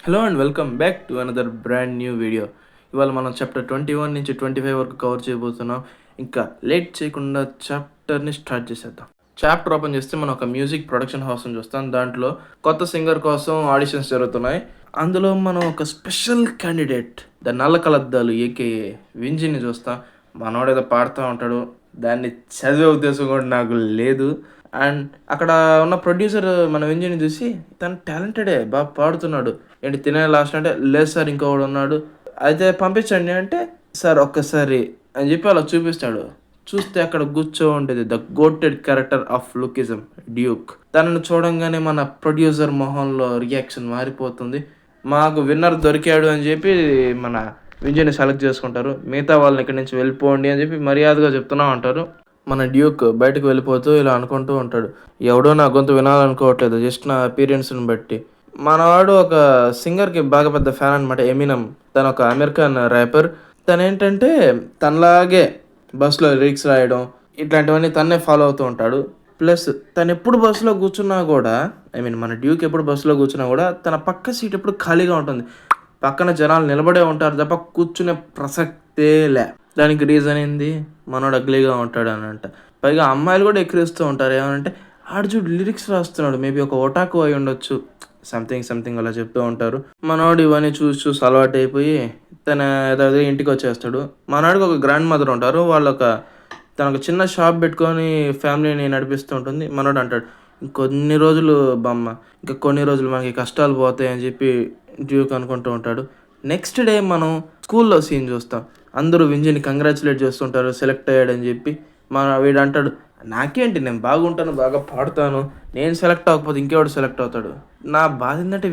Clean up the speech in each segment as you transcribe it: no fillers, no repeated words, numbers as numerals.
Hello and welcome back to another brand new video. ఇవాళ మనం chapter 21 నుంచి 25 వరకు కవర్ చేయబోతున్నాం. ఇంకా లేట్ చేయకుండా చాప్టర్ని స్టార్ట్ చేసేద్దాం. చాప్టర్ ఓపెన్ చేస్తే మనం ఒక మ్యూజిక్ ప్రొడక్షన్ హౌస్ని చూస్తాం. దాంట్లో కొత్త సింగర్ కోసం ఆడిషన్స్ జరుగుతున్నాయి. అందులో మనం ఒక స్పెషల్ క్యాండిడేట్ ద నల్ల కలద్దాలు ఏకేఏ వింజిని చూస్తాం. మనోడు ఏదో పాడుతూ ఉంటాడు, దాన్ని చదివే ఉద్దేశం కూడా నాకు లేదు. అండ్ అక్కడ ఉన్న ప్రొడ్యూసర్ మన వింజిని చూసి తను టాలెంటెడే, బాగా పాడుతున్నాడు, ఏంటి తినే లాస్ట్ అంటే లేదు సార్ ఇంకొకడు ఉన్నాడు, అయితే పంపించండి అంటే సార్ ఒక్కసారి అని చెప్పి అలా చూపిస్తాడు. చూస్తే అక్కడ కూర్చో ఉండేది ద గోటెడ్ క్యారెక్టర్ ఆఫ్ లుకిజం డ్యూక్. తనను చూడంగానే మన ప్రొడ్యూసర్ మొహంలో రియాక్షన్ మారిపోతుంది. మాకు విన్నర్ దొరికాడు అని చెప్పి మన వింజయ్ని సెలెక్ట్ చేసుకుంటారు. మిగతా వాళ్ళని ఇక్కడి నుంచి వెళ్ళిపోండి అని చెప్పి మర్యాదగా చెప్తున్నా ఉంటారు. మన డ్యూక్ బయటకు వెళ్ళిపోతూ ఇలా అనుకుంటూ ఉంటాడు, ఎవడో నా గొంతు వినాలనుకోవట్లేదు జస్ట్ నా అపీరియన్స్ని బట్టి. మనవాడు ఒక సింగర్కి బాగా పెద్ద ఫ్యాన్ అనమాట, ఎమినమ్. తను ఒక అమెరికన్ ర్యాపర్. తను ఏంటంటే తనలాగే బస్సులో లిరిక్స్ రాయడం ఇట్లాంటివన్నీ తన్నే ఫాలో అవుతూ ఉంటాడు. ప్లస్ తను ఎప్పుడు బస్సులో కూర్చున్నా కూడా, మన డ్యూక్ ఎప్పుడు బస్సులో కూర్చున్నా కూడా తన పక్క సీట్ ఎప్పుడు ఖాళీగా ఉంటుంది. పక్కన జనాలు నిలబడే ఉంటారు తప్ప కూర్చునే ప్రసక్తే లే. దానికి రీజన్ ఏంది, మనోడు అగ్లీగా ఉంటాడు అని అంట. పైగా అమ్మాయిలు కూడా ఎక్కిరిస్తూ ఉంటారు. ఏమనంటే ఆడు చూడు లిరిక్స్ రాస్తున్నాడు, మేబీ ఒక ఒటాకు అయి ఉండొచ్చు, సంథింగ్ అలా చెప్తూ ఉంటారు. మనోడు ఇవన్నీ చూసి అలవాటు అయిపోయి తన ఏదో ఇంటికి వచ్చేస్తాడు. మనోడికి ఒక గ్రాండ్ మదర్ ఉంటారు. తనకు చిన్న షాప్ పెట్టుకొని ఫ్యామిలీని నడిపిస్తూ ఉంటుంది. మనోడు అంటాడు, ఇంకొన్ని రోజులు బామ్మ, ఇంకా కొన్ని రోజులు మనకి కష్టాలు పోతాయి అని చెప్పి డ్యూక్ అనుకుంటూ ఉంటాడు. నెక్స్ట్ డే మనం స్కూల్లో సీన్ చూస్తాం. అందరూ వింజిని కంగ్రాచులేట్ చేస్తుంటారు సెలెక్ట్ అయ్యాడని చెప్పి. వీడు అంటాడు, నాకేంటి, నేను బాగుంటాను, బాగా పాడుతాను, నేను సెలెక్ట్ అవ్వకపోతే ఇంకెవడు సెలెక్ట్ అవుతాడు, నా బాధ ఏంటంటే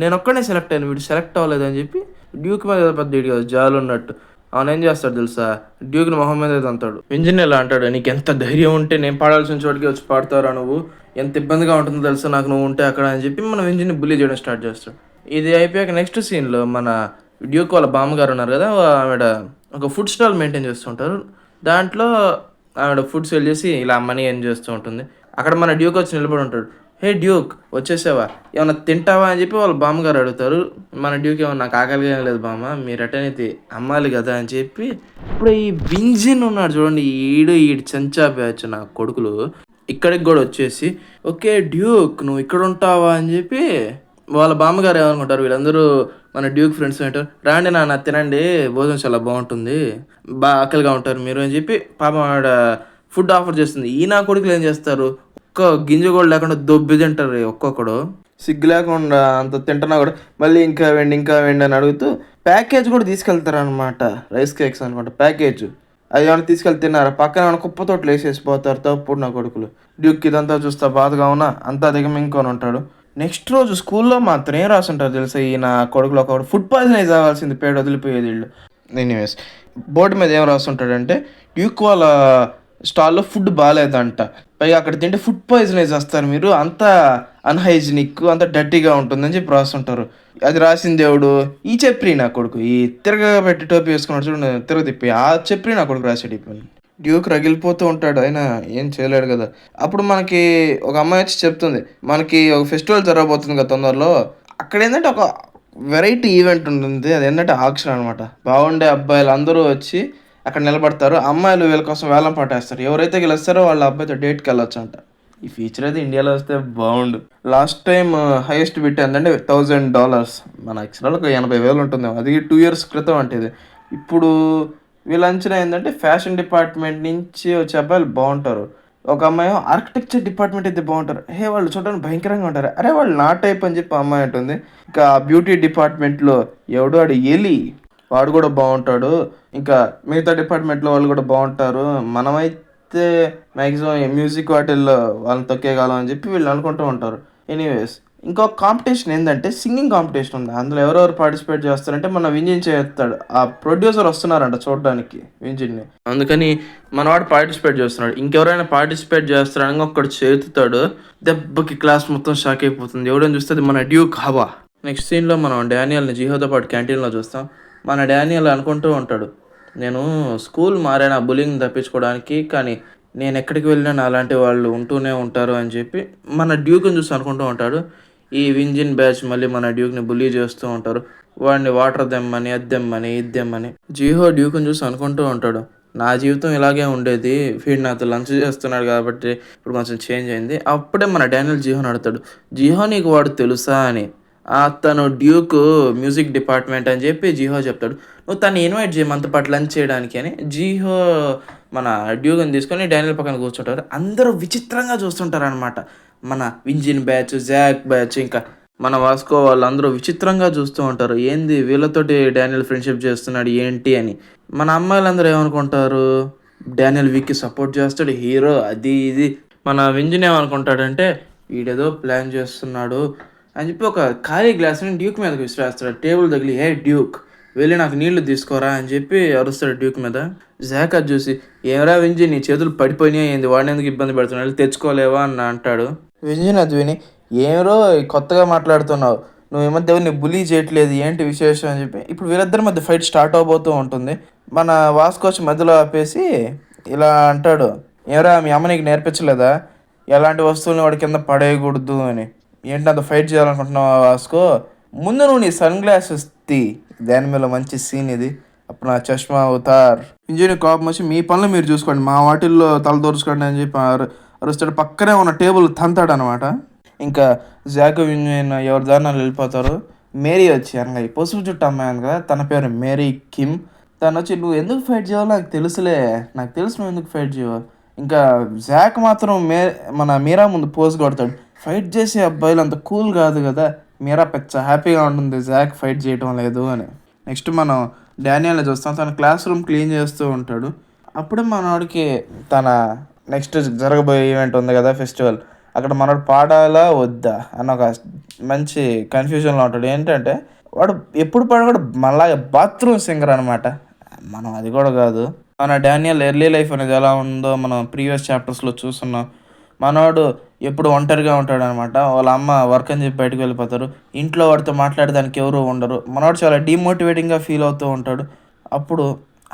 నేను ఒక్కడే సెలెక్ట్ అయ్యాను, వీడు సెలెక్ట్ అవ్వలేదు అని చెప్పి డ్యూక్ మీద పెద్ద ఇడిగా జాలు ఉన్నట్టు. అవును ఏం చేస్తాడు తెలుసా, డ్యూక్ని మొహం మీద అంటాడు. వింజిన్ ఇలా అంటాడు, నీకు ఎంత ధైర్యం ఉంటే నేను పాడాల్సిన చోటుకి వచ్చి పాడతారా నువ్వు, ఎంత ఇబ్బందిగా ఉంటుందో తెలుసా నాకు నువ్వు ఉంటే అక్కడ అని చెప్పి మన వింజిన్ని బుల్లీ చేయడం స్టార్ట్ చేస్తాడు. ఇది అయిపోయాక నెక్స్ట్ సీన్లో మన డ్యూక్ వాళ్ళ బామ్మగారు ఉన్నారు కదా, ఆవిడ ఒక ఫుడ్ స్టాల్ మెయింటైన్ చేస్తుంటారు. దాంట్లో ఆవిడ ఫుడ్ సేల్ చేసి ఇలా మనీ ఏం చేస్తూ ఉంటుంది. అక్కడ మన డ్యూక్ వచ్చి నిలబడి ఉంటాడు. హే డ్యూక్, వచ్చేసావా, ఏమన్నా తింటావా అని చెప్పి వాళ్ళ బామ్మగారు అడుగుతారు. మన డ్యూక్ ఏమన్నా నాకు ఆకలిగా ఏం లేదు బామ్మ, మీరు అటనైతే అమ్మాలి కదా అని చెప్పి. ఇప్పుడు ఈ వింజిన్ ఉన్నాడు చూడండి, ఈడు చెంచా బ్యాచ్ నా కొడుకులు ఇక్కడికి కూడా వచ్చేసి, ఓకే డ్యూక్ నువ్వు ఇక్కడ ఉంటావా అని చెప్పి వాళ్ళ బామ్మగారు ఏమనుకుంటారు, వీళ్ళందరూ మన డ్యూక్ ఫ్రెండ్స్ అంటారు, రాండి నాన్న తినండి, భోజనం చాలా బాగుంటుంది, బాగా ఆకలిగా ఉంటారు మీరు అని చెప్పి పాపం ఆవిడ ఫుడ్ ఆఫర్ చేస్తుంది. ఈ నా కొడుకులు ఏం చేస్తారు, ఒక్క గింజ కూడా లేకుండా దొబ్బి తింటారు ఒక్కొక్కడు, సిగ్గు లేకుండా అంత తింటున్నా కూడా మళ్ళీ ఇంకా వెండి అని అడుగుతూ ప్యాకేజ్ కూడా తీసుకెళ్తారు అనమాట. రైస్ కేక్స్ అనమాట ప్యాకేజ్. అది ఏమైనా తీసుకెళ్ళి తిన్నారా, పక్కన ఏమైనా కుప్పతోటలు వేసేసిపోతారు తప్పుడు నా కొడుకులు. డ్యూక్ ఇదంతా చూస్తా బాధగా ఉన్నా అంతా దిగమింకొని ఉంటాడు. నెక్స్ట్ రోజు స్కూల్లో మాత్రం ఏం రాసుంటారు తెలుసా, ఈయన కొడుకులో ఒకడు ఫుడ్ పాయిజన్ అవ్వాల్సింది, పేడు వదిలిపోయేది వీళ్ళు. ఎనీవేస్, బోర్డు మీద ఏం రాస్తుంటాడంటే డ్యూక్ వాళ్ళ స్టాల్లో ఫుడ్ బాగాలేదంట, పైగా అక్కడ తింటే ఫుడ్ పాయిజన్ వేసేస్తారు మీరు, అంత అన్హైజీనిక్, అంత డర్టీగా ఉంటుందని చెప్పి రాస్తుంటారు. అది రాసిన దేవుడు ఈ చెప్రి నా కొడుకు, ఈ తిరగబెట్టి టోపీ వేసుకున్నాడు చూడండి, తిప్పి ఆ చెప్రి నా కొడుకు రాసాడు. ఇప్పుడు డ్యూక్ రగిలిపోతూ ఉంటాడు, అయినా ఏం చేయలేడు కదా. అప్పుడు మనకి ఒక అమ్మాయి వచ్చి చెప్తుంది, మనకి ఒక ఫెస్టివల్ జరగబోతుంది కదా తొందరలో, అక్కడ ఏంటంటే ఒక వెరైటీ ఈవెంట్ ఉంటుంది, అది ఏంటంటే ఆక్షన్ అనమాట. బాగుండే అబ్బాయిలు అందరూ వచ్చి అక్కడ నిలబడతారు, అమ్మాయిలు వీళ్ళ కోసం వేలం పాటేస్తారు, ఎవరైతే గెలుస్తారో వాళ్ళ అబ్బాయితో డేట్కి వెళ్ళొచ్చు అంట. ఈ ఫీచర్ అయితే ఇండియాలో వస్తే బాగుండు. లాస్ట్ టైం హైయెస్ట్ బిట్ ఏంటంటే $1,000, మన యాక్చువల్ ఒక 80,000 ఉంటుంది, అది 2 years క్రితం అంటే ఇది. ఇప్పుడు వీళ్ళ అంచనా ఏంటంటే ఫ్యాషన్ డిపార్ట్మెంట్ నుంచి వచ్చే అబ్బాయిలు బాగుంటారు, ఒక అమ్మాయి ఆర్కిటెక్చర్ డిపార్ట్మెంట్ అయితే బాగుంటారు, వాళ్ళు చూడడానికి భయంకరంగా ఉంటారు, అరే వాళ్ళు నా టైప్ అని చెప్పి అమ్మాయి ఉంటుంది. ఇంకా బ్యూటీ డిపార్ట్మెంట్లో ఎవడో వాడు ఎలి, వాడు కూడా బాగుంటాడు. ఇంకా మిగతా డిపార్ట్మెంట్లో వాళ్ళు కూడా బాగుంటారు, మనమైతే మ్యాక్సిమం మ్యూజిక్ వాటిల్లో వాళ్ళని తొక్కేయగలం అని చెప్పి వీళ్ళు అనుకుంటూ ఉంటారు. ఎనీవేస్, ఇంకొక కాంపిటీషన్ ఏంటంటే సింగింగ్ కాంపిటీషన్ ఉంది. అందులో ఎవరెవరు పార్టిసిపేట్ చేస్తారంటే మన వింజిన్ చేస్తాడు, ఆ ప్రొడ్యూసర్ వస్తున్నారంట చూడడానికి వింజిన్ని, అందుకని మనవాడు పార్టిసిపేట్ చేస్తున్నాడు. ఇంకెవరైనా పార్టిసిపేట్ చేస్తారని ఒక్కడు చేతుతాడు, దెబ్బకి క్లాస్ మొత్తం షాక్ అయిపోతుంది. ఎవడని చూస్తే మన డ్యూక్ హవా. నెక్స్ట్ సీన్లో మనం డానియల్ని జిహోతో పాటు క్యాంటీన్లో చూస్తాం. మన డానియల్ అనుకుంటూ ఉంటాడు, నేను స్కూల్ మారాను ఆ బులింగ్ తప్పించుకోవడానికి, కానీ నేను ఎక్కడికి వెళ్ళినా అలాంటి వాళ్ళు ఉంటూనే ఉంటారు అని చెప్పి మన డ్యూక్ని చూసి అనుకుంటూ ఉంటాడు. ఈ వింజిన్ బ్యాచ్ మళ్ళీ మన డ్యూక్ని బుల్లీ చేస్తూ ఉంటారు. వాడిని వాటర్ దెమ్మని, అది దెమ్మని, ఇది దెమ్మని. జీహో డ్యూక్ని చూసి అనుకుంటూ ఉంటాడు, నా జీవితం ఇలాగే ఉండేది, వీడు నాతో లంచ్ చేస్తున్నాడు కాబట్టి ఇప్పుడు కొంచెం చేంజ్ అయింది. అప్పుడే మన డానియల్ జీహోని అడుగుతాడు, జీహో నీకు వాడు తెలుసా అని. తను డ్యూక్ మ్యూజిక్ డిపార్ట్మెంట్ అని చెప్పి జీహో చెప్తాడు. నువ్వు తను ఇన్వైట్ చేయి మనతో పాటు లంచ్ చేయడానికి అని. జీహో మన డ్యూక్ని తీసుకొని డానియల్ పక్కన కూర్చుంటారు. అందరూ విచిత్రంగా చూస్తుంటారు అనమాట. మన వింజిన్ బ్యాచ్, జాక్ బ్యాచ్, ఇంకా మన వాస్కో వాళ్ళందరూ విచిత్రంగా చూస్తూ ఉంటారు. ఏంది వీళ్ళతోటి డానియల్ ఫ్రెండ్షిప్ చేస్తున్నాడు ఏంటి అని. మన అమ్మాయిలందరూ ఏమనుకుంటారు, డానియల్ వీక్కి సపోర్ట్ చేస్తాడు, హీరో అది ఇది. మన వింజిన్ ఏమనుకుంటాడంటే వీడేదో ప్లాన్ చేస్తున్నాడు అని చెప్పి ఒక ఖాళీ గ్లాస్ని డ్యూక్ మీదకి విసిరేస్తాడు. టేబుల్ తగిలి, హే డ్యూక్ వెళ్ళి నాకు నీళ్లు తీసుకోరా అని చెప్పి అరుస్తాడు డ్యూక్ మీద. జాక్ అది చూసి, ఏమరా వింజిన్ నీ చేతులు పడిపోయినాయి ఏంది, వాడిని ఎందుకు ఇబ్బంది పెడుతున్నాడు, తెచ్చుకోలేవా అని అంటాడు. వింజిన్ అది విని, ఏమరో కొత్తగా మాట్లాడుతున్నావు, నువ్వు ఈ మధ్య ఎవరిని బులీ చేయట్లేదు, ఏంటి విశేషం అని చెప్పి. ఇప్పుడు వీళ్ళిద్దరి మధ్య ఫైట్ స్టార్ట్ అవబోతూ ఉంటుంది. మన వాస్కోచ్ మధ్యలో ఆపేసి ఇలా అంటాడు, ఏమరా మీ అమ్మ నీకు నేర్పించలేదా ఎలాంటి వస్తువుల్ని వాడి కింద పడేయకూడదు అని. ఏంటి అంత ఫైట్ చేయాలనుకుంటున్నావా వాస్కో, ముందు నువ్వు నీ సన్ గ్లాసెస్ తీ, దాని మీద మంచి సీన్ ఇది, అప్పుడు నా చష్మా అవుతార్. ఇంజనీర్ కోపం వచ్చి, మీ పనులు మీరు చూసుకోండి, మా వాటిల్లో తల దూర్చుకోండి అని చెప్పి అరుస్తాడు. పక్కనే ఉన్న టేబుల్ తంతాడు అనమాట. ఇంకా జాక్ వింజిన్ ఎవరి దారినాలు వెళ్ళిపోతారు. మేరీ వచ్చి అనగా ఈ పసుపు చుట్టూ అమ్మాయి ఉంది కదా, తన పేరు మేరీ కిమ్. తను వచ్చి, నువ్వు ఎందుకు ఫైట్ చేయాలో నాకు తెలుసులే, నాకు తెలుసు నువ్వు ఎందుకు ఫైట్ చేయవు. ఇంకా జాక్ మాత్రం మన మీరా ముందు పోజ్ కొడతాడు. ఫైట్ చేసే అబ్బాయిలు అంత కూల్ కాదు కదా, మీరా పెచ్చ హ్యాపీగా ఉంటుంది జాక్ ఫైట్ చేయటం లేదు అని. నెక్స్ట్ మనం డానియల్ని చూస్తాం. తన క్లాస్ రూమ్ క్లీన్ చేస్తూ ఉంటాడు. అప్పుడే మనోడికి తన నెక్స్ట్ జరగబోయే ఈవెంట్ ఉంది కదా, ఫెస్టివల్, అక్కడ మనోడు పాడాలా వద్దా అన్న ఒక మంచి కన్ఫ్యూజన్లో ఉంటాడు. ఏంటంటే వాడు ఎప్పుడు పాడు మళ్ళా బాత్రూమ్ సింగర్ అనమాట. మనం అది కూడా కాదు. మన డానియల్ ఎర్లీ లైఫ్ అనేది ఎలా ఉందో మనం ప్రీవియస్ చాప్టర్స్లో చూస్తున్నాం. మనోడు ఎప్పుడు ఒంటరిగా ఉంటాడు అనమాట. వాళ్ళ అమ్మ వర్క్ అని చెప్పి బయటకు వెళ్ళిపోతారు. ఇంట్లో వాడితో మాట్లాడడానికి ఎవరు ఉండరు. మనోడు చాలా డీమోటివేటింగ్గా ఫీల్ అవుతూ ఉంటాడు. అప్పుడు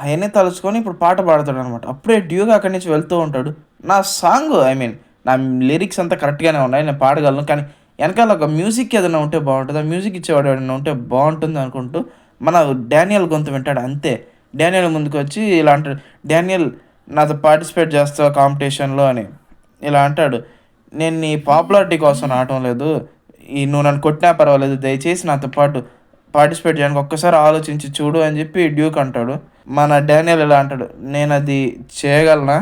అవన్నీ తలుచుకొని ఇప్పుడు పాట పాడతాడు అనమాట. అప్పుడే డ్యూక్ అక్కడి నుంచి వెళ్తూ ఉంటాడు. నా సాంగ్ నా లిరిక్స్ అంతా కరెక్ట్గానే ఉన్నాయి, నేను పాడగలను, కానీ వెనకాల ఒక మ్యూజిక్ ఏదైనా ఉంటే బాగుంటుంది, ఆ మ్యూజిక్ ఇచ్చేవాడు ఏదైనా ఉంటే బాగుంటుంది అనుకుంటూ మన డానియల్ గొంతు వింటాడు. అంతే, డానియల్ ముందుకు వచ్చి ఇలా అంటాడు, డానియల్ నాతో పార్టిసిపేట్ చేస్తావు కాంపిటీషన్లో అని ఇలా అంటాడు. నేను నీ పాపులారిటీ కోసం రావటం లేదు, నువ్వు నన్ను కొట్టినా పర్వాలేదు, దయచేసి నాతో పాటు పార్టిసిపేట్ చేయడానికి ఒక్కసారి ఆలోచించి చూడు అని చెప్పి డ్యూక్ అంటాడు. మన డానియల్ ఇలా అంటాడు, నేను అది చేయగలనా.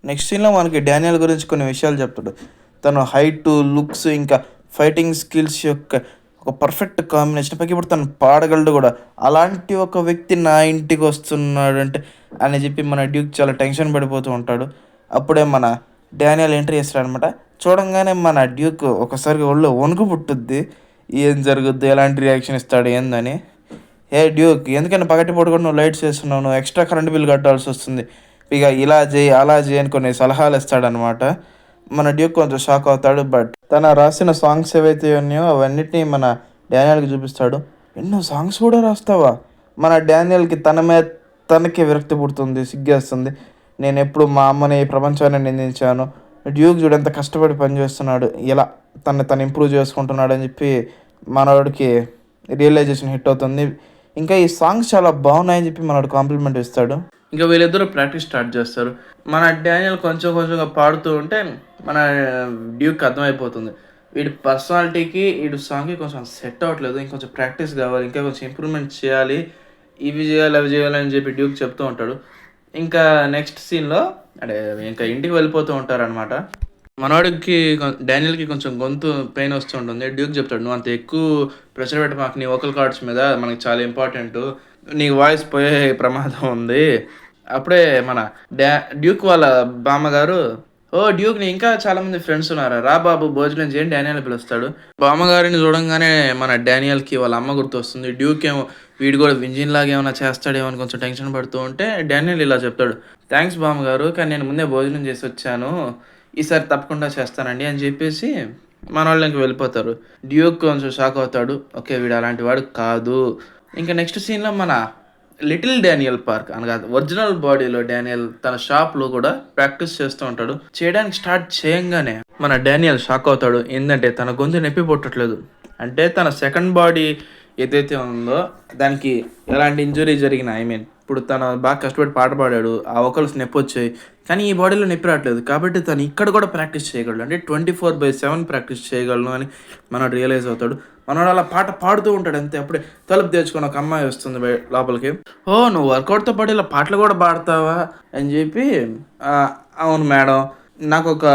నెక్స్ట్ సీన్లో మనకి డానియల్ గురించి కొన్ని విషయాలు చెప్తాడు. తను హైట్, లుక్స్, ఇంకా ఫైటింగ్ స్కిల్స్ యొక్క ఒక పర్ఫెక్ట్ కాంబినేషన్. పైకి ఇప్పుడు తను పాడగలడు కూడా. అలాంటి ఒక వ్యక్తి నా ఇంటికి వస్తున్నాడు అంటే అని చెప్పి మన డ్యూక్ చాలా టెన్షన్ పడిపోతూ ఉంటాడు. అప్పుడే మన డానియల్ ఎంట్రీ చేస్తాడు అనమాట. చూడంగానే మన డ్యూక్ ఒకసారి ఒళ్ళు వణుకు పుట్టుద్ది, ఏం జరుగుద్ది, ఎలాంటి రియాక్షన్ ఇస్తాడు ఏందని. ఏ డ్యూక్, ఎందుకని పగటిపూట కూడా నువ్వు లైట్స్ వేస్తున్నావు, నువ్వు ఎక్స్ట్రా కరెంట్ బిల్ కట్టాల్సి వస్తుంది, ఇక ఇలా చేయి అలా చేయి అని కొన్ని సలహాలు ఇస్తాడనమాట. మన డ్యూక్ కొంచెం షాక్ అవుతాడు. బట్ తన రాసిన సాంగ్స్ ఏవైతే ఉన్నాయో అవన్నిటినీ మన డానియల్కి చూపిస్తాడు. ఎన్నో సాంగ్స్ కూడా రాస్తావా. మన డానియల్కి తన మీద తనకే విరక్తి పుడుతుంది, సిగ్గేస్తుంది. నేను ఎప్పుడు మా అమ్మని ప్రపంచాన్ని నిందించాను, డ్యూక్ చూడు ఎంత కష్టపడి పనిచేస్తున్నాడు, ఇలా తను ఇంప్రూవ్ చేసుకుంటున్నాడు అని చెప్పి మనోడికి రియలైజేషన్ హిట్ అవుతుంది. ఇంకా ఈ సాంగ్స్ చాలా బాగున్నాయని చెప్పి మనోడు కాంప్లిమెంట్ ఇస్తాడు. ఇంకా వీళ్ళిద్దరూ ప్రాక్టీస్ స్టార్ట్ చేస్తారు. మన డానియల్ కొంచెం కొంచెంగా పాడుతూ ఉంటే మన డ్యూక్ అర్థమైపోతుంది, వీడి పర్సనాలిటీకి వీడి సాంగ్కి కొంచెం సెట్ అవ్వట్లేదు, ఇంకొంచెం ప్రాక్టీస్ కావాలి, ఇంకా కొంచెం ఇంప్రూవ్మెంట్ చేయాలి, ఇవి చేయాలి అవి చేయాలి అని చెప్పి డ్యూక్ చెప్తూ ఉంటాడు. ఇంకా నెక్స్ట్ సీన్లో అంటే ఇంకా ఇంటికి వెళ్ళిపోతూ ఉంటారనమాట. మనవాడికి డానియల్కి కొంచెం గొంతు పెయిన్ వస్తూ ఉంటుంది. డ్యూక్ చెప్తాడు, నువ్వు అంత ఎక్కువ ప్రెషర్ పెట్టి మాకు నీ వోకల్ కార్డ్స్ మీద, మనకి చాలా ఇంపార్టెంట్, నీ వాయిస్ పోయే ప్రమాదం ఉంది. అప్పుడే మన డ్యూక్ వాళ్ళ బామ్మగారు, ఓ డ్యూక్ నీ ఇంకా చాలామంది ఫ్రెండ్స్ ఉన్నారా, రా బాబు భోజనం చేయండి డానియల్ పిలుస్తాడు. బామ్మగారిని చూడంగానే మన డానియల్కి వాళ్ళ అమ్మ గుర్తు వస్తుంది. డ్యూక్ ఏమో వీడు కూడా వింజిన్ లాగా ఏమైనా చేస్తాడేమో అని కొంచెం టెన్షన్ పడుతూ ఉంటే డానియల్ ఇలా చెప్తాడు, థ్యాంక్స్ బామ్మగారు, కానీ నేను ముందే భోజనం చేసి వచ్చాను, ఈసారి తప్పకుండా చేస్తానండి అని చెప్పేసి మన వాళ్ళు ఇంక వెళ్ళిపోతారు. డ్యూక్ కొంచెం షాక్ అవుతాడు, ఓకే వీడు అలాంటి వాడు కాదు. ఇంకా నెక్స్ట్ సీన్లో మన లిటిల్ డానియల్ పార్క్ అనగా ఒరిజినల్ బాడీలో డానియల్ తన షాప్లో కూడా ప్రాక్టీస్ చేస్తూ ఉంటాడు. చేయడానికి స్టార్ట్ చేయంగానే మన డానియల్ షాక్ అవుతాడు. ఏంటంటే తన గొంతు నొప్పి పుట్టట్లేదు, అంటే తన సెకండ్ బాడీ ఏదైతే ఉందో దానికి ఎలాంటి ఇంజురీ జరిగిన ఇప్పుడు తను బాగా కష్టపడి పాట పాడాడు, ఆ వోకల్స్ నొప్పి వచ్చాయి, కానీ ఈ బాడీలో నొప్పి రావట్లేదు, కాబట్టి తను ఇక్కడ కూడా ప్రాక్టీస్ చేయగలడు, అంటే 24/7 ప్రాక్టీస్ చేయగలను అని మనోడు రియలైజ్ అవుతాడు. మనోడు అలా పాట పాడుతూ ఉంటాడు అంతే. అప్పుడే తలుపు తెచ్చుకొని ఒక అమ్మాయి వస్తుంది లోపలికి. ఓ, నువ్వు వర్కౌట్తో పాటు ఇలా పాటలు కూడా పాడతావా అని చెప్పి, అవును మేడం, నాకు ఒక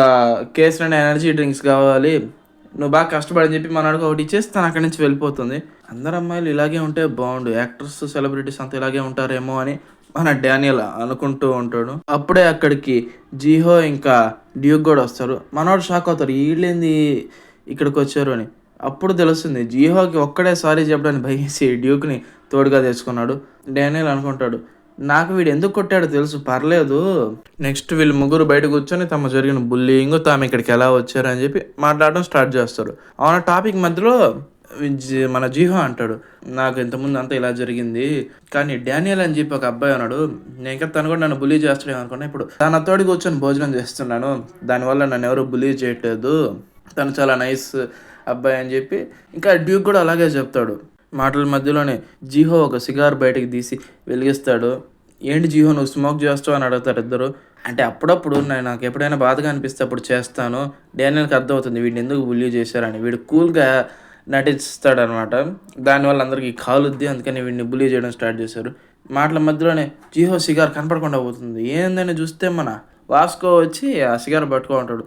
కేసు నుండి ఎనర్జీ డ్రింక్స్ కావాలి, నువ్వు బాగా కష్టపడని చెప్పి మనోడికి ఒకటి ఇచ్చేసి తను అక్కడి నుంచి వెళ్ళిపోతుంది. అందరు అమ్మాయిలు ఇలాగే ఉంటే బాగుండు, యాక్టర్స్ సెలబ్రిటీస్ అంతా ఇలాగే ఉంటారేమో అని మన డానియల్ అనుకుంటూ ఉంటాడు. అప్పుడే అక్కడికి జీహో ఇంకా డ్యూక్ కూడా వస్తారు. మనోడు షాక్ అవుతారు, వీళ్ళేంది ఇక్కడికి వచ్చారు అని. అప్పుడు తెలుస్తుంది జీహోకి ఒక్కడే సారీ చెప్పడానికి భయసి డ్యూక్ని తోడుగా తెచ్చుకున్నాడు. డానియల్ అనుకుంటాడు, నాకు వీడు ఎందుకు కొట్టాడో తెలుసు, పర్లేదు. నెక్స్ట్ వీళ్ళు ముగ్గురు బయట కూర్చొని తమ జరిగిన బుల్లింగ్, తాము ఇక్కడికి ఎలా వచ్చారు అని చెప్పి మాట్లాడడం స్టార్ట్ చేస్తారు. అవున టాపిక్ మధ్యలో మన జీహో అంటాడు, నాకు ఇంతకుముందు అంతా ఇలా జరిగింది, కానీ డానియల్ అని చెప్పి ఒక అబ్బాయి ఉన్నాడు, నేను ఇంకా తను కూడా నన్ను బుల్లీ చేస్తాడే అనుకున్నా, ఇప్పుడు తన తోడి కూర్చొని భోజనం చేస్తున్నాను, దానివల్ల నన్ను ఎవరు బుల్లీ చేయట్లేదు, తను చాలా నైస్ అబ్బాయి అని చెప్పి ఇంకా డ్యూక్ కూడా అలాగే చెప్తాడు. మాటల మధ్యలోనే జీహో ఒక సిగార్ బయటకు తీసి వెలిగిస్తాడు. ఏంటి జీహో, నువ్వు స్మోక్ చేస్తావు అని అడుగుతారు ఇద్దరు. అంటే అప్పుడప్పుడు నాకు ఎప్పుడైనా బాధగా అనిపిస్తే అప్పుడు చేస్తాను. డానియల్కి అర్థమవుతుంది వీడిని ఎందుకు బుల్లీ చేశారని. వీడు కూల్గా నటిస్తాడనమాట, దానివల్ల అందరికీ కాలుద్ది, అందుకని వీడిని బుల్లీ చేయడం స్టార్ట్ చేశారు. మాటల మధ్యలోనే జీహో సిగార్ కనపడకుండా పోతుంది. ఏందని చూస్తే మన వాస్కో వచ్చి ఆ సిగార్ పట్టుకో ఉంటాడు.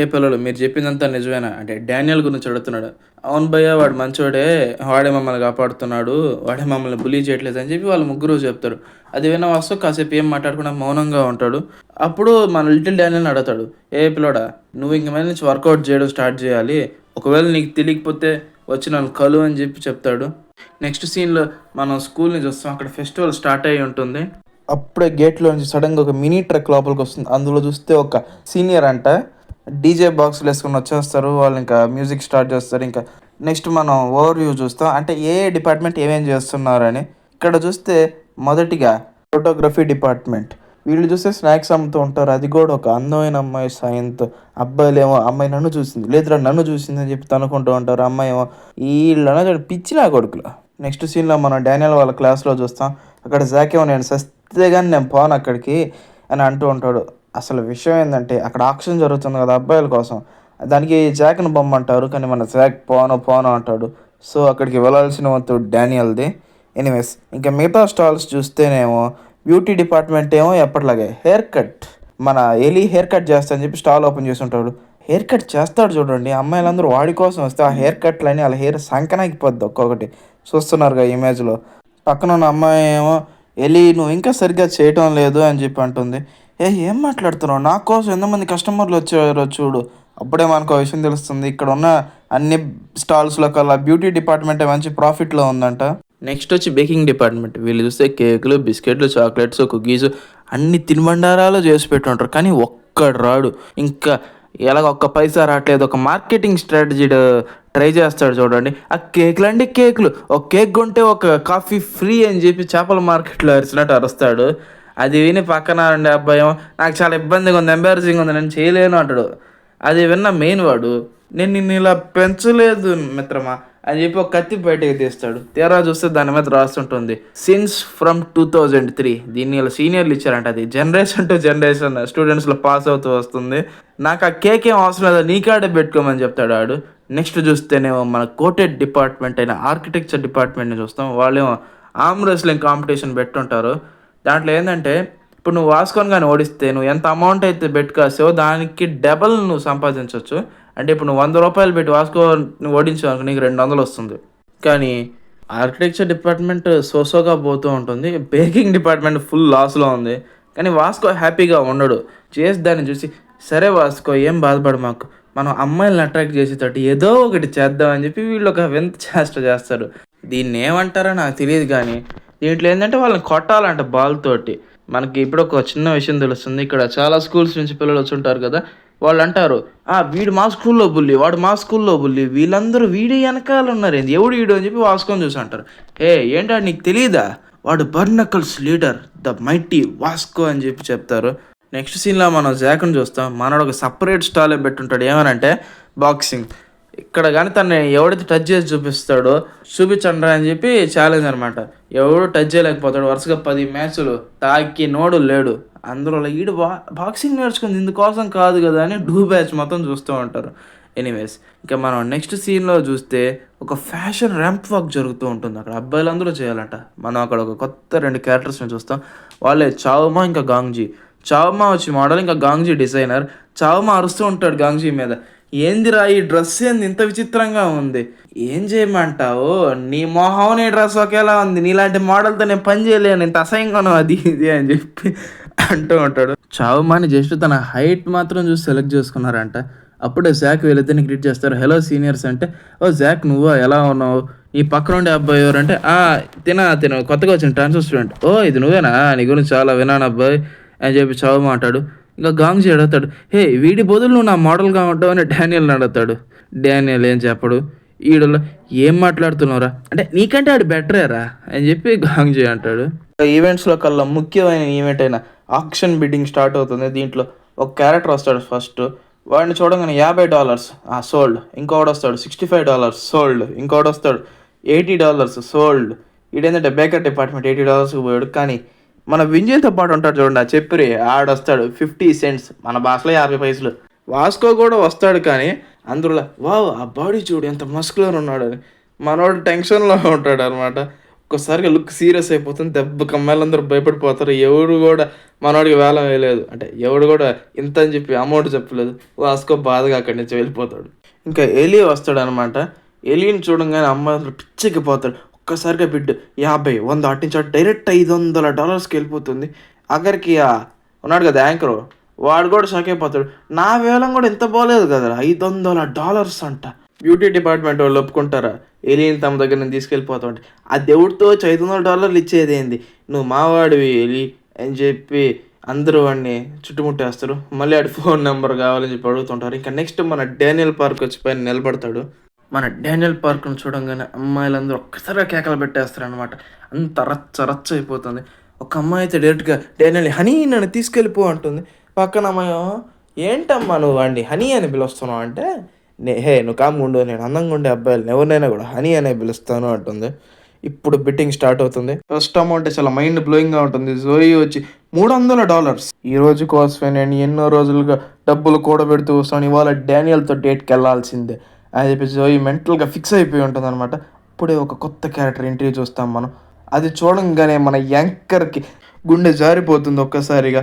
ఏ పిల్లలు, మీరు చెప్పిందంతా నిజమేనా అంటే డానియల్ గురించి అడుగుతున్నాడు. అవును భయ్య, వాడు మంచోడే, వాడే మమ్మల్ని కాపాడుతున్నాడు, వాడే మమ్మల్ని బుల్లీ చేయట్లేదు అని చెప్పి వాళ్ళు ముగ్గురు చెప్తారు. అది విన్న వాస్కో కాసేపు ఏం మాట్లాడకుండా మౌనంగా ఉంటాడు. అప్పుడు మన లిటిల్ డానియల్ని అడుగుతాడు, ఏ పిల్లోడా, నువ్వు ఇంక మీద నుంచి వర్కౌట్ చేయడం స్టార్ట్ చేయాలి, ఒకవేళ నీకు తెలియకపోతే వచ్చి నన్ను కలు అని చెప్పి చెప్తాడు. నెక్స్ట్ సీన్లో మనం స్కూల్ని చూస్తాం. అక్కడ ఫెస్టివల్ స్టార్ట్ అయ్యి ఉంటుంది. అప్పుడే గేట్లో నుంచి సడన్గా ఒక మినీ ట్రక్ లోపలికి వస్తుంది. అందులో చూస్తే ఒక సీనియర్ అంట డీజే బాక్స్లు వేసుకొని వచ్చేస్తారు. వాళ్ళు ఇంకా మ్యూజిక్ స్టార్ట్ చేస్తారు. ఇంకా నెక్స్ట్ మనం ఓవర్ వ్యూ చూస్తాం, అంటే ఏ డిపార్ట్మెంట్ ఏమేం చేస్తున్నారని. ఇక్కడ చూస్తే మొదటిగా ఫోటోగ్రఫీ డిపార్ట్మెంట్, వీళ్ళు చూస్తే స్నాక్స్ అమ్ముతూ ఉంటారు. అది కూడా ఒక అందమైన అమ్మాయి సాయంతో, అబ్బాయిలేమో అమ్మాయి నన్ను చూసింది, లేదురా నన్ను చూసింది అని చెప్పి తనుకుంటూ ఉంటారు. అమ్మాయి ఏమో వీళ్ళ పిచ్చి నా కొడుకులు. నెక్స్ట్ సీన్లో మనం డానియల్ వాళ్ళ క్లాస్లో చూస్తాం. అక్కడ జాకేమో నేను సస్తే కానీ నేను పోను అక్కడికి అని అంటూ ఉంటాడు. అసలు విషయం ఏంటంటే అక్కడ ఆక్షన్ జరుగుతుంది కదా అబ్బాయిల కోసం, దానికి జాక్ని బొమ్మంటారు, కానీ మన జాక్ పోను అంటాడు. సో అక్కడికి వెళ్ళాల్సిన వంతు డానియల్ది. ఎనీవేస్, ఇంకా మిగతా స్టాల్స్ చూస్తేనేమో బ్యూటీ డిపార్ట్మెంట్ ఏమో ఎప్పటిలాగే హెయిర్ కట్, మన ఎలీ హెయిర్ కట్ చేస్తా అని చెప్పి స్టాల్ ఓపెన్ చేసి ఉంటాడు. హెయిర్ కట్ చేస్తాడు చూడండి, అమ్మాయిలందరూ వాడి కోసం వస్తే ఆ హెయిర్ కట్లని వాళ్ళ హెయిర్ సంకనాగిపోద్ది ఒక్కొక్కటి, చూస్తున్నారుగా ఇమేజ్లో. పక్కన ఉన్న అమ్మాయి ఏమో ఎలీ నువ్వు ఇంకా సరిగ్గా చేయటం లేదు అని చెప్పి అంటుంది. ఏం మాట్లాడుతున్నావు, నా కోసం ఎంతమంది కస్టమర్లు వచ్చారో చూడు. అప్పుడే మనకు ఆ విషయం తెలుస్తుంది, ఇక్కడ ఉన్న అన్ని స్టాల్స్లో కల్లా బ్యూటీ డిపార్ట్మెంటే మంచి ప్రాఫిట్లో ఉందంట. నెక్స్ట్ వచ్చి బేకింగ్ డిపార్ట్మెంట్, వీళ్ళు చూస్తే కేకులు, బిస్కెట్లు, చాక్లెట్స్, కుకీస్ అన్ని తినుబండారాలు చేసి పెట్టుంటారు, కానీ ఒక్కడు రాడు. ఇంకా ఎలాగ ఒక్క పైసా రావట్లేదు. ఒక మార్కెటింగ్ స్ట్రాటజీ ట్రై చేస్తాడు చూడండి. ఆ కేకులు అండి, కేకులు ఒక కేక్ కొంటే ఒక కాఫీ ఫ్రీ అని చెప్పి చేపల మార్కెట్లో అరిచినట్టు అరుస్తాడు. అది విని పక్కన ఉండే అబ్బాయి నాకు చాలా ఇబ్బందిగా ఉంది, ఎంబారసింగ్ ఉంది, నేను చేయలేను అంటాడు. అది విన్న మెయిన్ వాడు, నేను నిన్ను ఇలా పెంచలేదు మిత్రమా అని చెప్పి ఒక కత్తి బయటకి తీస్తాడు. తీరా చూస్తే దాని మీద రాస్తుంటుంది సిన్స్ ఫ్రమ్ 2003. దీన్ని ఇలా సీనియర్లు ఇచ్చారంట, అది జనరేషన్ టు జనరేషన్ స్టూడెంట్స్లో పాస్ అవుతూ వస్తుంది. నాకు ఆ కేక్ ఏం అవసరం లేదు, నీ కాడే పెట్టుకోమని చెప్తాడు ఆడు. నెక్స్ట్ చూస్తేనేమో మన కోటెడ్ డిపార్ట్మెంట్ అయిన ఆర్కిటెక్చర్ డిపార్ట్మెంట్ని చూస్తాం. వాళ్ళేమో ఆర్మ్ రెస్లింగ్ కాంపిటీషన్ పెట్టుంటారు. దాంట్లో ఏంటంటే ఇప్పుడు నువ్వు వాస్కోని కానీ ఓడిస్తే నువ్వు ఎంత అమౌంట్ అయితే బెట్ కాసావో దానికి డబల్ నువ్వు సంపాదించవచ్చు. అంటే ఇప్పుడు నువ్వు 100 రూపాయలు పెట్టి వాస్కో నువ్వు ఓడించావు నీకు 200 వస్తుంది. కానీ ఆర్కిటెక్చర్ డిపార్ట్మెంట్ సోసోగా పోతూ ఉంటుంది, బేకింగ్ డిపార్ట్మెంట్ ఫుల్ లాస్లో ఉంది. కానీ వాస్కో హ్యాపీగా ఉండడు. చేసి దాన్ని చూసి సరే వాస్కో ఏం బాధపడు, మాకు మనం అమ్మాయిలను అట్రాక్ట్ చేసేటట్టు ఏదో ఒకటి చేద్దామని చెప్పి వీళ్ళు ఒక వింత చేష్ట చేస్తారు. దీన్ని ఏమంటారో నాకు తెలియదు, కానీ దీంట్లో ఏంటంటే వాళ్ళని కొట్టాలంట బాల్ తోటి. మనకి ఇప్పుడు ఒక చిన్న విషయం తెలుస్తుంది, ఇక్కడ చాలా స్కూల్స్ నుంచి పిల్లలు వచ్చి ఉంటారు కదా, వాళ్ళు అంటారు వీడు మా స్కూల్లో బుల్లి, వాడు మా స్కూల్లో బుల్లి, వీళ్ళందరూ వీడి వెనకాల ఉన్నారు, ఏంది ఎవడు వీడు అని చెప్పి వాస్కోని చూసి అంటారు. ఏంటో నీకు తెలియదా, వాడు బర్నకల్స్ లీడర్, ద మైటీ వాస్కో అని చెప్పి చెప్తారు. నెక్స్ట్ సీన్లో మనం జాక్ని చూస్తాం. మనోడు ఒక సపరేట్ స్టాలే పెట్టుంటాడు, ఏమనంటే బాక్సింగ్. ఇక్కడ కానీ తను ఎవడైతే టచ్ చేసి చూపించండి అని చెప్పి ఛాలెంజ్ అనమాట. ఎవడు టచ్ చేయలేకపోతాడు. వరుసగా 10 మ్యాచ్లు తాకి నోడు లేడు. అందులో ఈడు బాక్సింగ్ నేర్చుకుంది ఇందుకోసం కాదు కదా అని బ్యాచ్ మొత్తం చూస్తూ ఉంటారు. ఎనీవేస్, ఇంకా మనం నెక్స్ట్ సీన్లో చూస్తే ఒక ఫ్యాషన్ ర్యాంప్ వాక్ జరుగుతూ ఉంటుంది. అక్కడ అబ్బాయిలందరూ చేయాలంట. మనం అక్కడ ఒక కొత్త 2 క్యారెక్టర్స్ని చూస్తాం. వాళ్ళే చావుమా ఇంకా గాంగ్జీ. చావుమా వచ్చి మోడల్, ఇంకా గాంగ్జీ డిజైనర్. చావుమా అరుస్తూ ఉంటాడు గాంగ్జీ మీద, ఏందిరా ఈ డ్రెస్ ఏంది ఇంత విచిత్రంగా ఉంది, ఏం చేయమంటావు, నీ మొహం నీ డ్రెస్ ఒకేలా ఉంది, నీలాంటి మోడల్తో నేను పని చేయలేను, ఇంత అసహ్యంగాను అది ఇది అని చెప్పి అంటూ ఉంటాడు. చావుమాని జస్ట్ తన హైట్ మాత్రం చూసి సెలెక్ట్ చేసుకున్నారంట. అప్పుడే జాక్ వీళ్ళిద్దరిని గ్రీట్ చేస్తారు. హలో సీనియర్స్ అంటే, ఓ జాక్ నువ్వా, ఎలా ఉన్నావు, ఈ పక్కన ఉండే అబ్బాయి ఎవరంటే, తిన కొత్తగా వచ్చిన ట్రాన్స్ఫర్ స్టూడెంట్, ఓ ఇది నువ్వేనా, నీ గురించి చాలా విన్నాను అబ్బాయి అని చెప్పి చావు మాట్లాడు. ఇంకా గాంగ్జీ అడుగుతాడు, హే వీడి బదులు నువ్వు నా మోడల్గా ఉంటావు అని డానియల్ని అడుగుతాడు. డానియల్ ఏం చెప్పడు. ఈడలో ఏం మాట్లాడుతున్నావురా అంటే, నీకంటే ఆడు బెటరేరా అని చెప్పి గాంగ్జీ అంటాడు. ఈవెంట్స్లో కల్లా ముఖ్యమైన ఈవెంట్ అయిన ఆక్షన్ బిడ్డింగ్ స్టార్ట్ అవుతుంది. దీంట్లో ఒక క్యారెక్టర్ వస్తాడు ఫస్ట్. వాడిని చూడగానే $50 సోల్డ్. ఇంకోటి వస్తాడు $65 సోల్డ్. ఇంకోటి వస్తాడు $80 సోల్డ్. ఈడేంటంటే బేకర్ డిపార్ట్మెంట్ $80కి పోయాడు. కానీ మన వింజయ్తో పాటు ఉంటాడు చూడండి, ఆ చెప్పిరి ఆడొస్తాడు 50 cents, మన భాషలో 50 పైసలు. వాస్కో కూడా వస్తాడు. కానీ అందులో వావ్ ఆ బాడీ చూడు ఎంత మస్కులర్ ఉన్నాడు అని మనోడు టెన్షన్లో ఉంటాడు అనమాట. ఒక్కసారిగా లుక్ సీరియస్ అయిపోతుంది. దెబ్బ కమ్మాయిలందరూ భయపడిపోతారు. ఎవరు కూడా మనోడికి వేలం వేయలేదు, అంటే ఎవడు కూడా ఇంత అని చెప్పి అమౌంట్ చెప్పలేదు. వాస్కో బాధగా అక్కడి నుంచి వెళ్ళిపోతాడు. ఇంకా ఎలీ వస్తాడు అనమాట. ఎలీని చూడంగానే అమ్మాయిలు పిచ్చెక్కిపోతాడు. ఒక్కసారిగా బిడ్ 50, 100 అట్టించాడు. డైరెక్ట్ $500కి వెళ్ళిపోతుంది. అక్కడికి ఉన్నాడు కదా యాంకరు, వాడు కూడా షాక్ అయిపోతాడు. నా వేలం కూడా ఎంత బాగలేదు కదా, $500 అంట. బ్యూటీ డిపార్ట్మెంట్ వాళ్ళు ఒప్పుకుంటారా ఎలీని తమ దగ్గర నేను తీసుకెళ్ళిపోతా ఉంటే, ఆ దేవుడితో $500 ఇచ్చేది ఏంది, నువ్వు మావాడివి ఎలీ అని చెప్పి అందరూ వాడిని చుట్టుముట్టేస్తారు. మళ్ళీ ఆడి ఫోన్ నెంబర్ కావాలని చెప్పి అడుగుతుంటారు. ఇంకా నెక్స్ట్ మన డానియల్ పార్క్ వచ్చి పైన నిలబడతాడు. మన డానియల్ పార్క్ను చూడంగానే అమ్మాయిలందరూ ఒక్కసారిగా కేకలు పెట్టేస్తారు అనమాట. అంత రచ్చ అయిపోతుంది. ఒక అమ్మాయి అయితే డైరెక్ట్గా డానియల్ హనీ నన్ను తీసుకెళ్ళిపో అంటుంది. పక్కన అమ్మాయి, ఏంటమ్మా నువ్వు వాడిని హనీ అని పిలుస్తున్నావు అంటే, నువ్వు కామ్గా ఉండు, నేను అందంగా ఉండే అబ్బాయిలు ఎవరినైనా కూడా హనీ అనే పిలుస్తాను అంటుంది. ఇప్పుడు బిట్టింగ్ స్టార్ట్ అవుతుంది. ఫస్ట్ అమౌంట్ చాలా మైండ్ బ్లోయింగ్గా ఉంటుంది. జోయి వచ్చి $300. ఈ రోజు కోసమే నేను ఎన్నో రోజులుగా డబ్బులు కూడబెడుతూ వస్తాను, ఇవాళ డానియల్తో డేట్కి వెళ్ళాల్సిందే అని చెప్పి జోయి మెంటల్గా ఫిక్స్ అయిపోయి ఉంటుంది అనమాట. అప్పుడే ఒక కొత్త క్యారెక్టర్ ఎంట్రీ చూస్తాం మనం. అది చూడంగానే మన యాంకర్కి గుండె జారిపోతుంది ఒక్కసారిగా.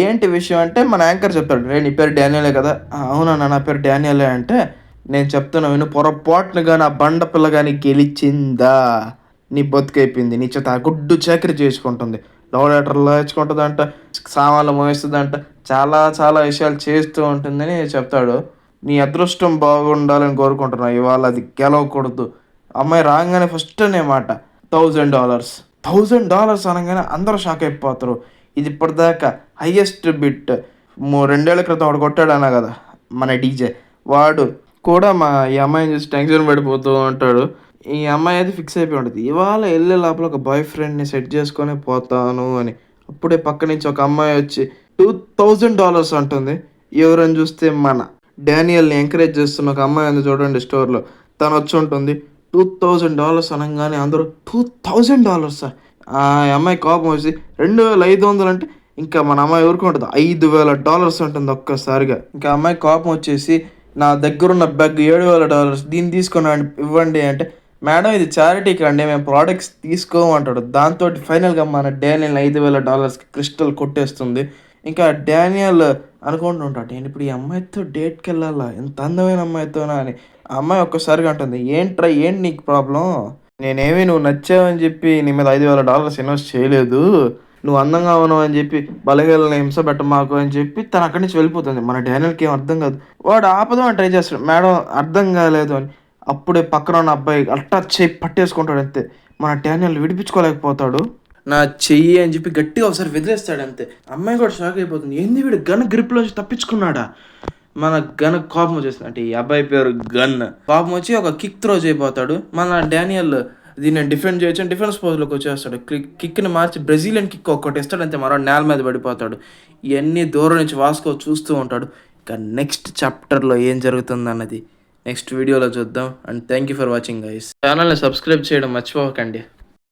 ఏంటి విషయం అంటే, మన యాంకర్ చెప్తాడు, నీ పేరు డానియలే కదా, అవునా నా పేరు డానియలే అంటే, నేను చెప్తున్నా విను, పొరపాటునుగా నా బండ పిల్ల కానీ గెలిచిందా నీ బతుకైపోయింది, నీ చేత గుడ్డు చాకరీ చేసుకుంటుంది, లవ్ లెటర్లో ఇచ్చుకుంటుందంట, సామాన్లు మోయిస్తుందంట, చాలా విషయాలు చేస్తూ ఉంటుందని చెప్తాడు. నీ అదృష్టం బాగుండాలని కోరుకుంటున్నా, ఇవాళ అది గెలవకూడదు. అమ్మాయి రాగానే ఫస్ట్ అనే మాట $1,000 అనగానే అందరూ షాక్ అయిపోతారు. ఇది ఇప్పటిదాకా హైయెస్ట్ బిట్. 2 ఏళ్ల క్రితం వాడు కొట్టాడు అన్నా కదా మన డీజే, వాడు కూడా ఈ అమ్మాయిని చూసి టెన్షన్ పడిపోతూ ఉంటాడు. ఈ అమ్మాయి అయితే ఫిక్స్ అయిపోయి ఉంటుంది, ఇవాళ వెళ్ళే లోపల ఒక బాయ్ ఫ్రెండ్ని సెట్ చేసుకొని పోతాను అని. అప్పుడే పక్క నుంచి ఒక అమ్మాయి వచ్చి $2,000 అంటుంది. ఎవరని చూస్తే మన డానియల్ని ఎంకరేజ్ చేస్తున్న ఒక అమ్మాయి ఉంది చూడండి స్టోర్లో, తను వచ్చి ఉంటుంది. $2,000 అనగానే అందరూ $2,000. ఆ అమ్మాయి కోపం వచ్చి 2,500 అంటే ఇంకా మన అమ్మాయి ఊరుకుంటుంది, $5,000 ఉంటుంది ఒక్కసారిగా. ఇంకా అమ్మాయి కోపం వచ్చేసి, నా దగ్గరున్న బ్యాగ్ $7,000, దీన్ని తీసుకొని ఇవ్వండి అంటే, మేడం ఇది చారిటీకి అండి, మేము ప్రోడక్ట్స్ తీసుకోమంటాడు. దాంతో ఫైనల్గా మన డానియల్ $5,000కి క్రిస్టల్ కొట్టేస్తుంది. ఇంకా డానియల్ అనుకుంటుంటాడు, నేను ఇప్పుడు ఈ అమ్మాయితో డేట్కి వెళ్ళాలా, ఎంత అందమైన అమ్మాయితోనా అని. ఆ అమ్మాయి ఒక్కసారిగా అంటుంది, ఏంటి నీకు ప్రాబ్లం, నేనేమి నువ్వు నచ్చావని చెప్పి నీ మీద $5,000 ఇన్వెస్ట్ చేయలేదు, నువ్వు అందంగా ఉన్నావు అని చెప్పి బలహీనలను హింస పెట్టమాకు అని చెప్పి తను అక్కడి నుంచి వెళ్ళిపోతుంది. మన డానియల్కి ఏం అర్థం కాదు. వాడు ఆపదామని ట్రై చేస్తాడు, మేడం అర్థం కాలేదు అని. అప్పుడే పక్కన ఉన్న అబ్బాయి అట్టా చెయ్యి పట్టేసుకుంటాడు. అంతే, మన డానియల్ విడిపించుకోలేకపోతాడు. నా చెయ్యి అని చెప్పి గట్టిగా ఒకసారి వదిలేస్తాడు. అంతే, అమ్మాయి కూడా షాక్ అయిపోతుంది, ఏంది వీడు గన్ గ్రిప్లోంచి తప్పించుకున్నాడా. మన గన్ కోపం వచ్చేస్తుంది, అంటే ఈ అబ్బాయి పేరు గన్. కోపం వచ్చి ఒక కిక్ త్రో చేయబోతాడు. మన డానియల్ దీన్ని డిఫెండ్ చేయొచ్చు అని డిఫెన్స్ పోజ్లోకి వచ్చేస్తాడు. కిక్ని మార్చి బ్రెజిలియన్ కిక్ ఒక్కటి ఇస్తాడు. అంతే, మరో నేల మీద పడిపోతాడు. ఇవన్నీ దూరం నుంచి వాస్కో చూస్తూ ఉంటాడు. ఇక నెక్స్ట్ చాప్టర్లో ఏం జరుగుతుంది అన్నది నెక్స్ట్ వీడియోలో చూద్దాం. And thank you for watching guys. ఛానల్ని సబ్స్క్రైబ్ చేయడం మర్చిపోకండి.